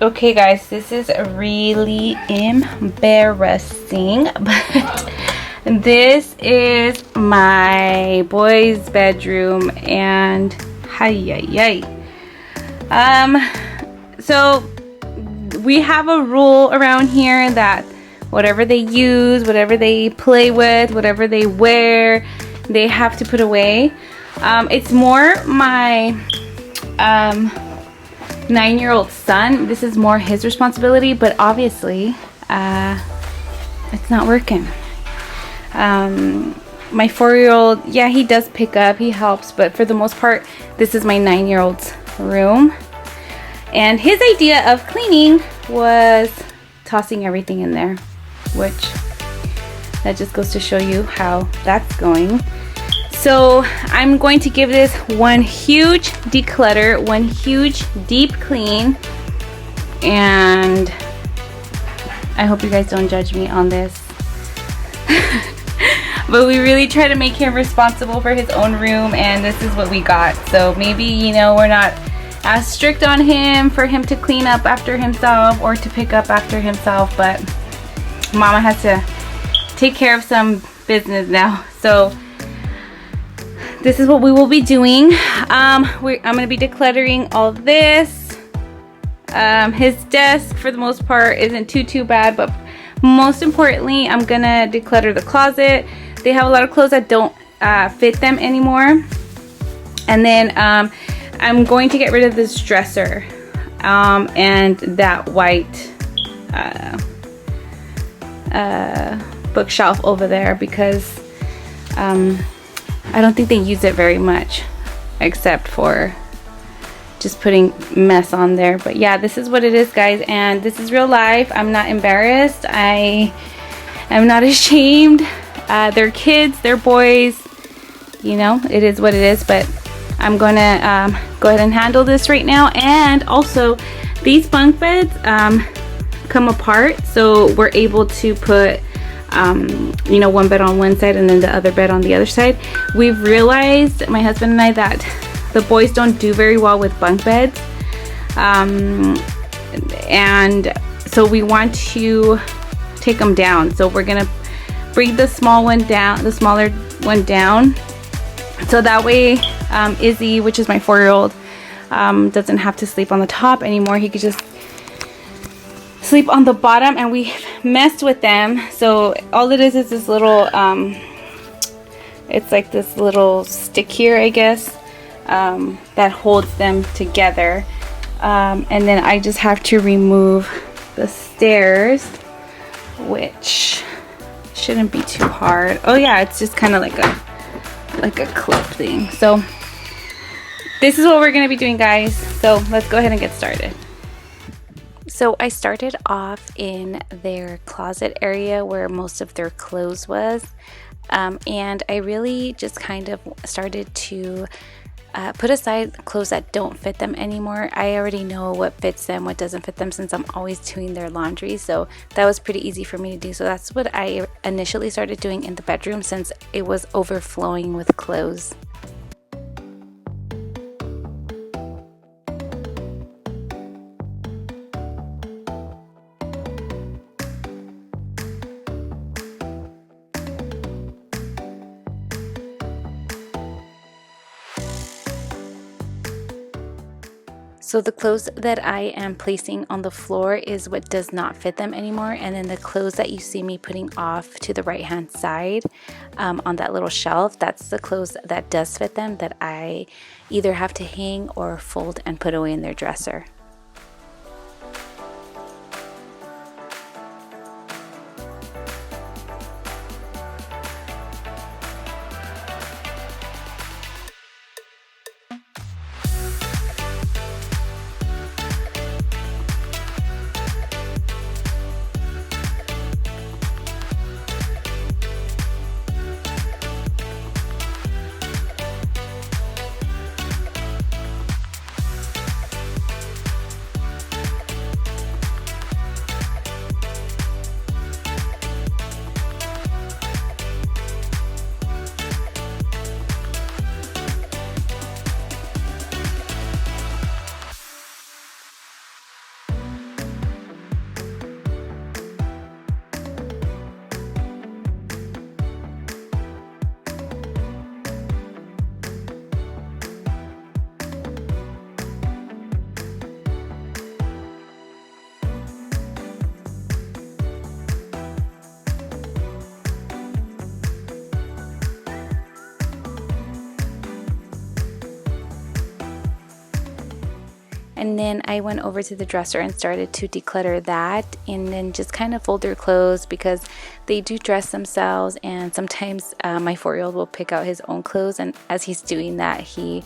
Okay guys, this is really embarrassing, but this is my boy's bedroom, and so we have a rule around here that whatever they use, whatever they play with, whatever they wear, they have to put away. It's more my 9-year-old son. This is more his responsibility, but obviously it's not working. My 4-year-old, yeah, he does pick up, he helps, but for the most part this is my 9-year-old's room, and his idea of cleaning was tossing everything in there, which that just goes to show you how that's going. So I'm going to give this one huge declutter, one huge deep clean, and I hope you guys don't judge me on this. But we really try to make him responsible for his own room, and this is what we got. So maybe, you know, we're not as strict on him for him to clean up after himself or to pick up after himself, but Mama has to take care of some business now. So this is what we will be doing. I'm gonna be decluttering all this. His desk, for the most part, isn't too bad, but most importantly, I'm gonna declutter the closet. They have a lot of clothes that don't fit them anymore. And then I'm going to get rid of this dresser and that white bookshelf over there, because I don't think they use it very much, except for just putting mess on there. But yeah, this is what it is, guys, and this is real life. I'm not embarrassed. I am not ashamed. They're kids, they're boys, you know, it is what it is. But I'm gonna go ahead and handle this right now. And also, these bunk beds come apart, so we're able to put you know, one bed on one side and then the other bed on the other side. We've realized, my husband and I, that the boys don't do very well with bunk beds, and so we want to take them down. So we're gonna bring the small one down, the smaller one down, so that way Izzy, which is my 4-year-old, doesn't have to sleep on the top anymore. He could just sleep on the bottom, and we messed with them. So all it is this little it's like this little stick here, I guess, that holds them together, and then I just have to remove the stairs, which shouldn't be too hard. Oh yeah, it's just kind of like a clip thing. So this is what we're going to be doing, guys, so let's go ahead and get started. So I started off in their closet area where most of their clothes was, and I really just kind of started to put aside clothes that don't fit them anymore. I already know what fits them, what doesn't fit them, since I'm always doing their laundry, so that was pretty easy for me to do. So that's what I initially started doing in the bedroom, since it was overflowing with clothes. So the clothes that I am placing on the floor is what does not fit them anymore, and then the clothes that you see me putting off to the right hand side on that little shelf, that's the clothes that does fit them, that I either have to hang or fold and put away in their dresser. And then I went over to the dresser and started to declutter that, and then just kind of fold their clothes because they do dress themselves, and sometimes my 4-year-old will pick out his own clothes, and as he's doing that he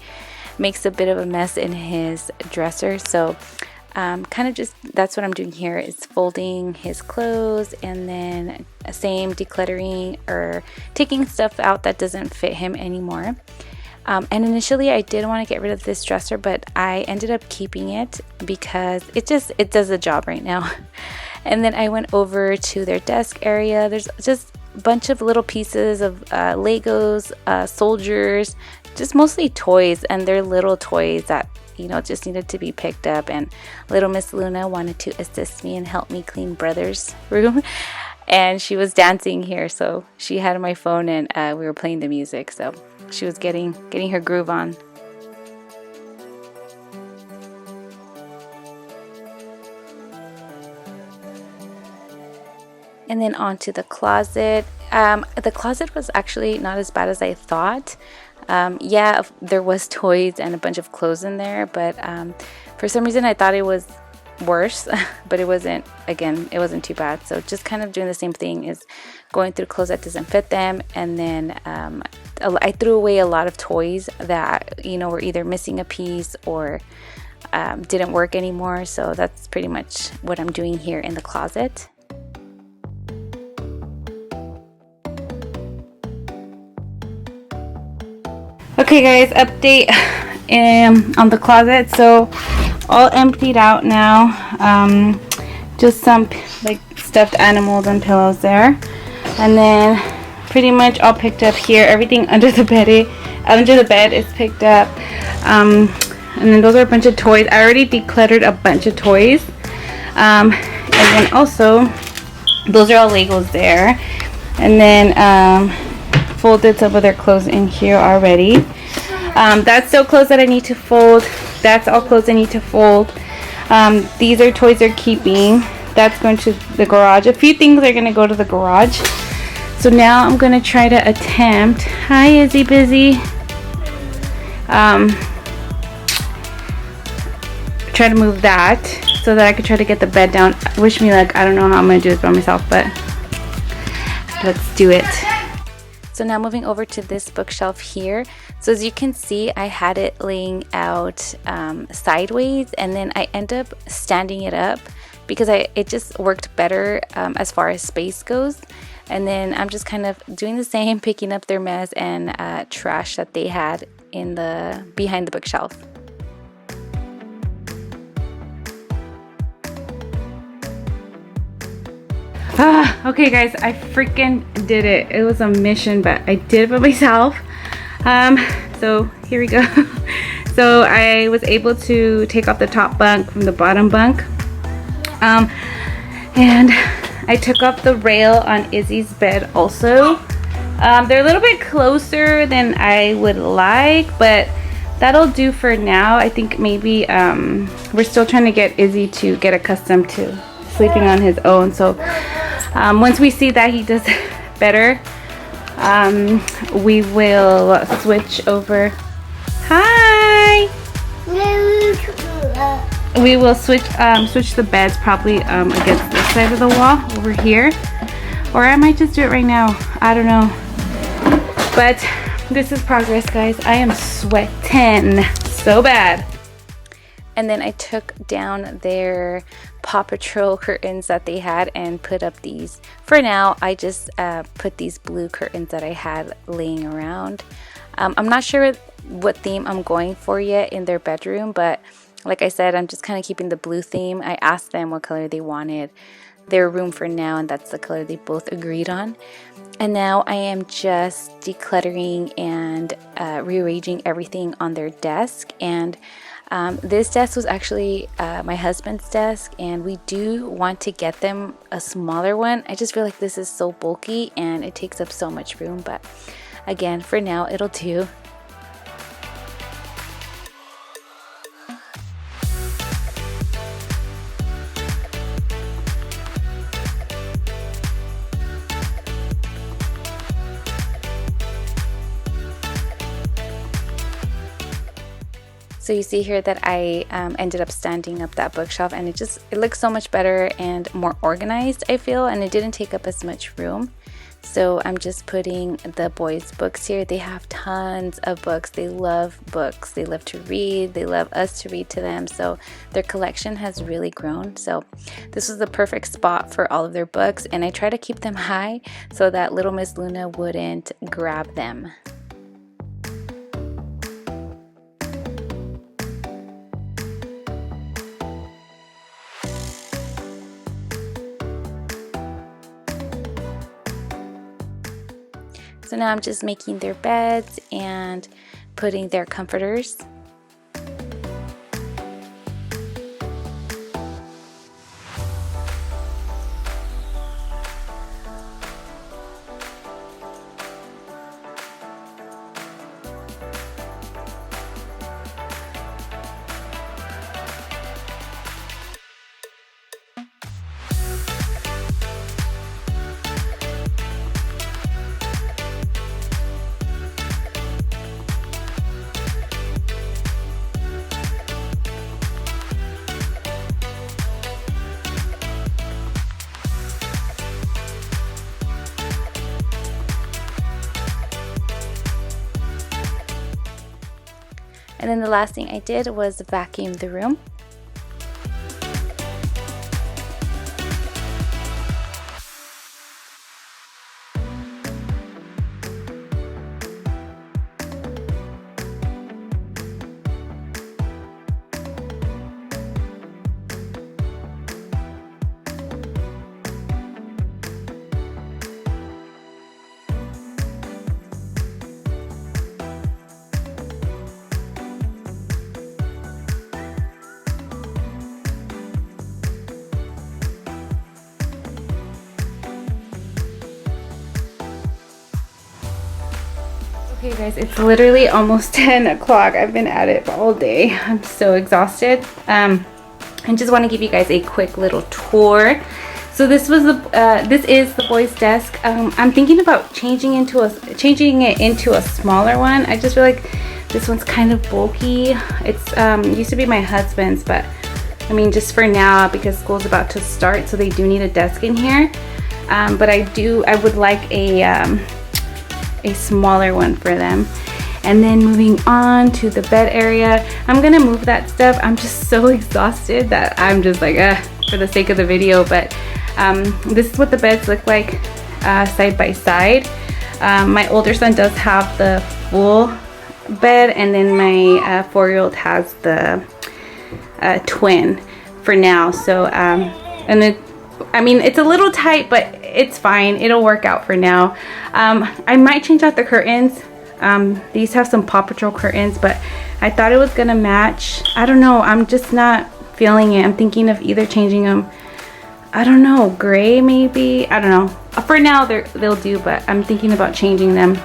makes a bit of a mess in his dresser. So kind of just that's what I'm doing here, is folding his clothes and then same decluttering or taking stuff out that doesn't fit him anymore. And initially I did want to get rid of this dresser, but I ended up keeping it because it does the job right now. And then I went over to their desk area. There's just a bunch of little pieces of Legos, soldiers, just mostly toys, and they're little toys that just needed to be picked up. And little Miss Luna wanted to assist me and help me clean brother's room, and she was dancing here, so she had my phone and we were playing the music, so she was getting her groove on. And then on to the closet. The closet was actually not as bad as I thought. Yeah, there was toys and a bunch of clothes in there, but for some reason I thought it was worse, but it wasn't. Again, it wasn't too bad. So just kind of doing the same thing, is going through clothes that doesn't fit them, and then I threw away a lot of toys that were either missing a piece or didn't work anymore. So that's pretty much what I'm doing here in the closet. Okay guys, update on the closet. So all emptied out now. Just some like stuffed animals and pillows there, and then pretty much all picked up here. Everything under the bed is picked up, and then those are a bunch of toys. I already decluttered a bunch of toys, and then also those are all Legos there, and then folded some of their clothes in here already. That's still clothes that I need to fold. That's all clothes I need to fold. These are toys they're keeping. That's going to the garage. A few things are going to go to the garage. So now I'm going to try to attempt. Hi, Izzy Busy. Try to move that so that I could try to get the bed down. Wish me luck. I don't know how I'm going to do this by myself, but let's do it. So now moving over to this bookshelf here. So as you can see, I had it laying out sideways, and then I end up standing it up because it just worked better as far as space goes. And then I'm just kind of doing the same, picking up their mess and trash that they had in behind the bookshelf. Okay guys, I freaking did it. It was a mission, but I did it by myself. So here we go. So I was able to take off the top bunk from the bottom bunk, and I took off the rail on Izzy's bed also. They're a little bit closer than I would like, but that'll do for now. I think maybe we're still trying to get Izzy to get accustomed to sleeping on his own. So once we see that he does better, we will switch over. Hi. We will switch the beds probably against this side of the wall over here, or I might just do it right now. I don't know, but this is progress, guys. I am sweating so bad. And then I took down their Paw Patrol curtains that they had and put up these. For now, I just put these blue curtains that I had laying around. I'm not sure what theme I'm going for yet in their bedroom, but like I said, I'm just kind of keeping the blue theme. I asked them what color they wanted their room for now, and that's the color they both agreed on. And now I am just decluttering and rearranging everything on their desk. And this desk was actually my husband's desk, and we do want to get them a smaller one. I just feel like this is so bulky and it takes up so much room, but again, for now it'll do. So you see here that I ended up standing up that bookshelf, and it looks so much better and more organized, I feel, and it didn't take up as much room. So I'm just putting the boys' books here. They have tons of books. They love books. They love to read. They love us to read to them. So their collection has really grown. So this was the perfect spot for all of their books, and I try to keep them high so that little Miss Luna wouldn't grab them. So now I'm just making their beds and putting their comforters. And then the last thing I did was vacuum the room. Okay guys, it's literally almost 10 o'clock. I've been at it all day. I'm so exhausted. I just want to give you guys a quick little tour. So this is the boys' desk. I'm thinking about changing it into a smaller one. I just feel like this one's kind of bulky. It's used to be my husband's, but I mean, just for now, because school's about to start, so they do need a desk in here. But I would like a smaller one for them. And then moving on to the bed area, I'm gonna move that stuff. I'm just so exhausted that I'm just like, for the sake of the video. But this is what the beds look like side by side. My older son does have the full bed, and then my 4-year-old has the twin for now. So I mean, it's a little tight, but it's fine. It'll work out for now. I might change out the curtains. These have some Paw Patrol curtains, but I thought it was gonna match. I don't know. I'm just not feeling it. I'm thinking of either changing them, I don't know, gray maybe. I don't know. For now, they'll do, but I'm thinking about changing them.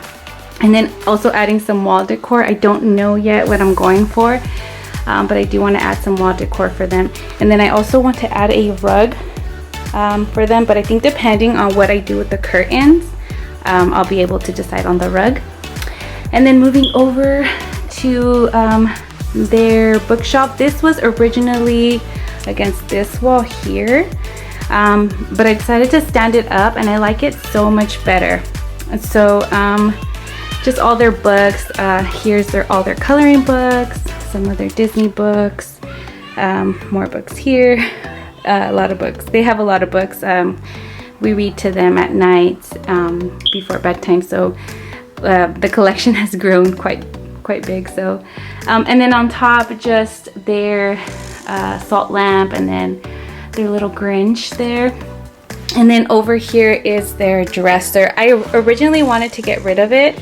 And then also adding some wall decor. I don't know yet what I'm going for, but I do want to add some wall decor for them. And then I also want to add a rug for them, but I think depending on what I do with the curtains, I'll be able to decide on the rug. And then moving over to their bookshelf. This was originally against this wall here, but I decided to stand it up, and I like it so much better. And so just all their books. Here's all their coloring books, some of their Disney books, more books here. A lot of books. They have a lot of books. We read to them at night before bedtime, so the collection has grown quite big. So and then on top, just their salt lamp, and then their little Grinch there. And then over here is their dresser. I originally wanted to get rid of it,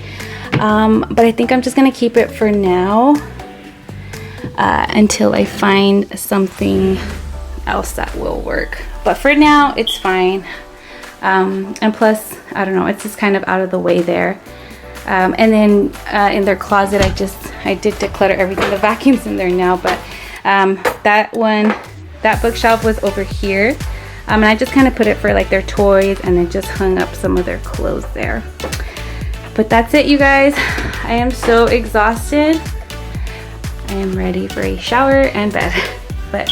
but I think I'm just gonna keep it for now until I find something else that will work. But for now, it's fine. And plus, I don't know, it's just kind of out of the way there. And then in their closet, I did declutter everything. The vacuum's in there now, but that bookshelf was over here. And I just kind of put it for like their toys, and then just hung up some of their clothes there. But that's it, you guys. I am so exhausted. I am ready for a shower and bed. But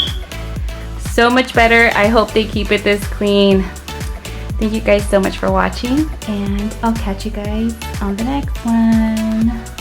so much better. I hope they keep it this clean. Thank you guys so much for watching, and I'll catch you guys on the next one.